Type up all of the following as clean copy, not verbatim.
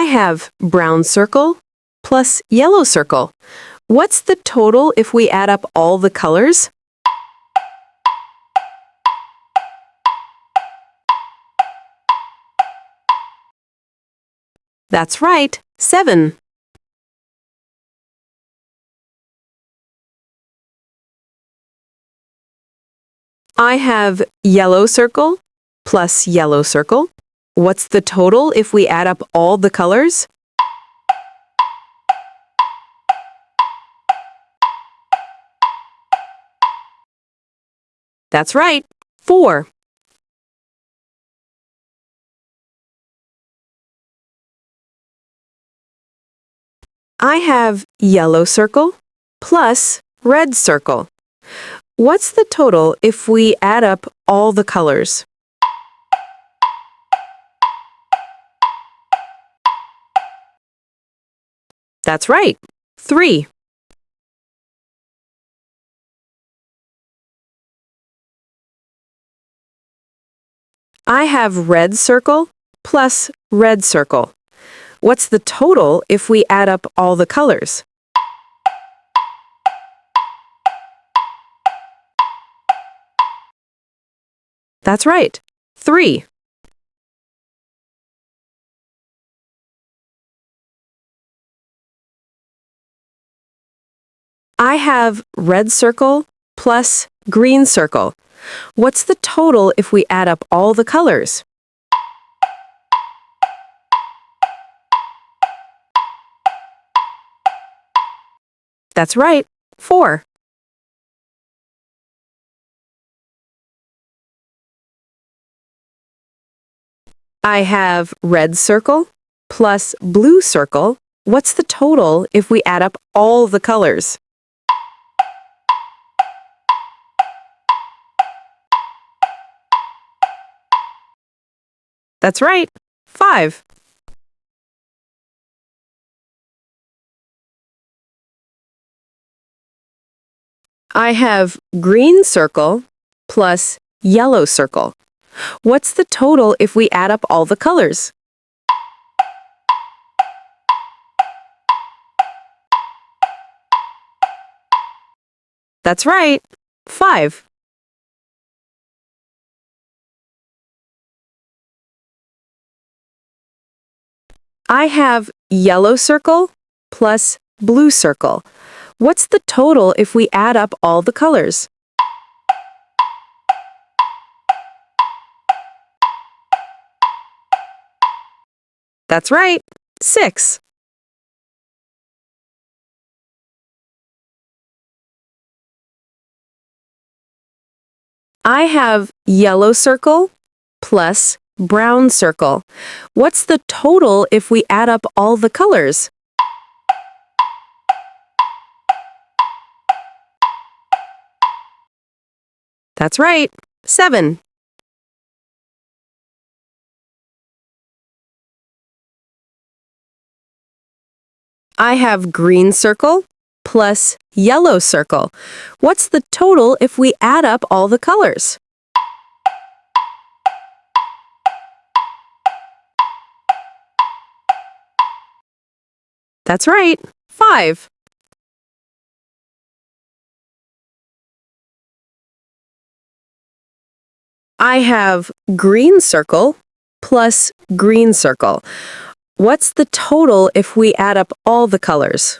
have brown circle plus yellow circle. What's the total if we add up all the colors? That's right, 7. I have yellow circle plus yellow circle. What's the total if we add up all the colors? That's right, 4. I have yellow circle plus red circle. What's the total if we add up all the colors? That's right, 3. I have red circle plus red circle. What's the total if we add up all the colors? That's right, 3. I have red circle plus green circle. What's the total if we add up all the colors? That's right, 4. I have red circle plus blue circle. What's the total if we add up all the colors? That's right, 5. I have green circle plus yellow circle. What's the total if we add up all the colors? That's right, 5. I have yellow circle plus blue circle. What's the total if we add up all the colors? That's right, 6. I have yellow circle plus brown circle. What's the total if we add up all the colors? That's right, 7. I have green circle plus yellow circle. What's the total if we add up all the colors? That's right, 5. I have green circle plus green circle. What's the total if we add up all the colors?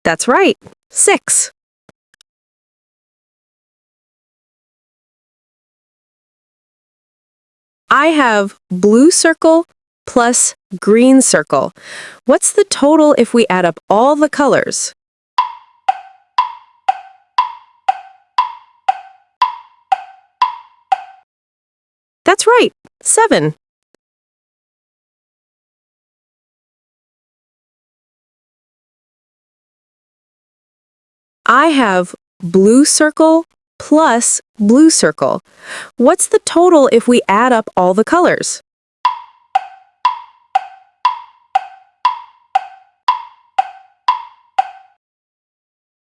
That's right, 6. I have blue circle plus green circle. What's the total if we add up all the colors? That's right, 7. I have blue circle plus blue circle. What's the total if we add up all the colors?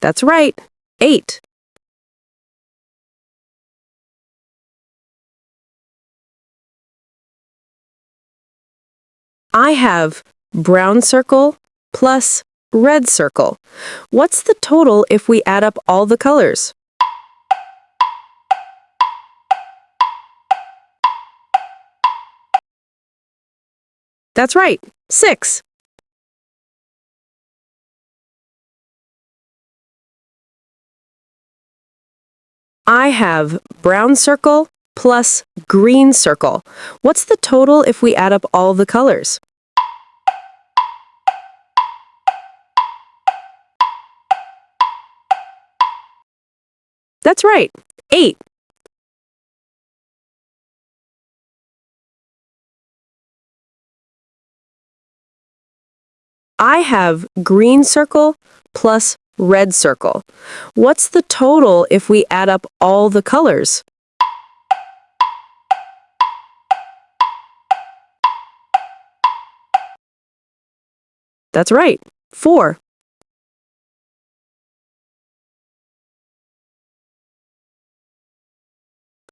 That's right, 8. I have brown circle plus red circle. What's the total if we add up all the colors? That's right, 6. I have brown circle plus green circle. What's the total if we add up all the colors? That's right, 8. I have green circle plus red circle. What's the total if we add up all the colors? That's right, 4.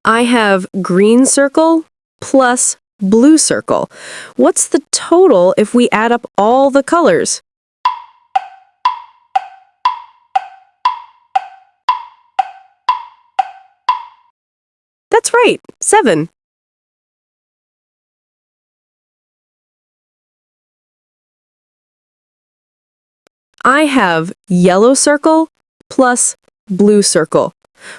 I have green circle plus blue circle. What's the total if we add up all the colors? That's right, 7. I have yellow circle plus blue circle.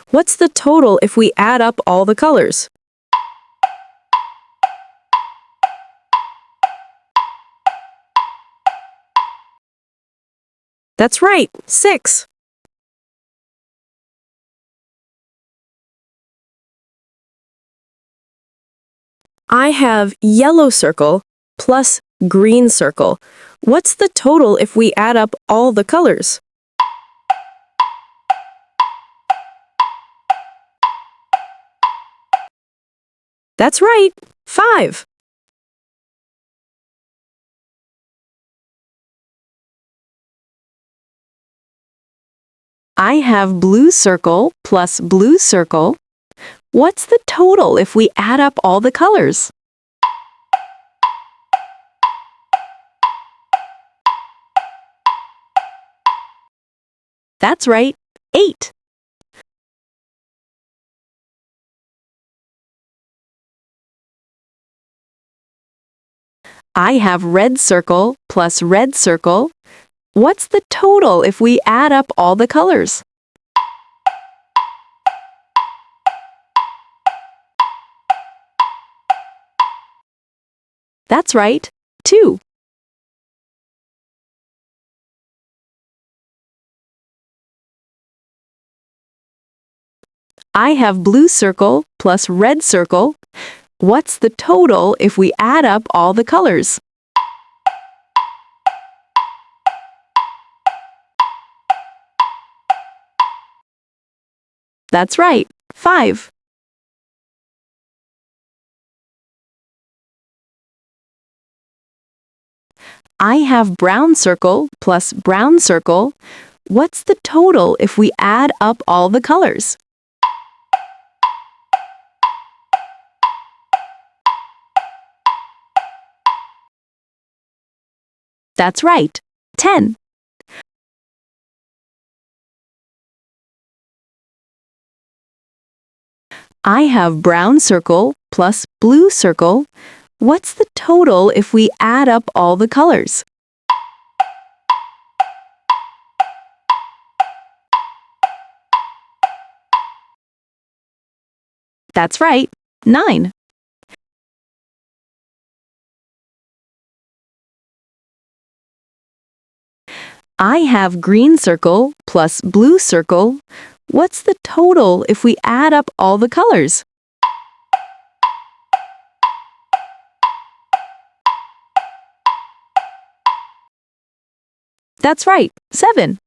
What's the total if we add up all the colors? That's right, 6. I have yellow circle plus green circle. What's the total if we add up all the colors? That's right, 5. I have blue circle plus blue circle. What's the total if we add up all the colors? That's right, 8. I have red circle plus red circle. What's the total if we add up all the colors? That's right, 2. I have blue circle plus red circle. What's the total if we add up all the colors? That's right, 5. I have brown circle plus brown circle. What's the total if we add up all the colors? That's right, 10. I have brown circle plus blue circle. What's the total if we add up all the colors? That's right, 9. I have green circle plus blue circle. What's the total if we add up all the colors? That's right, 7.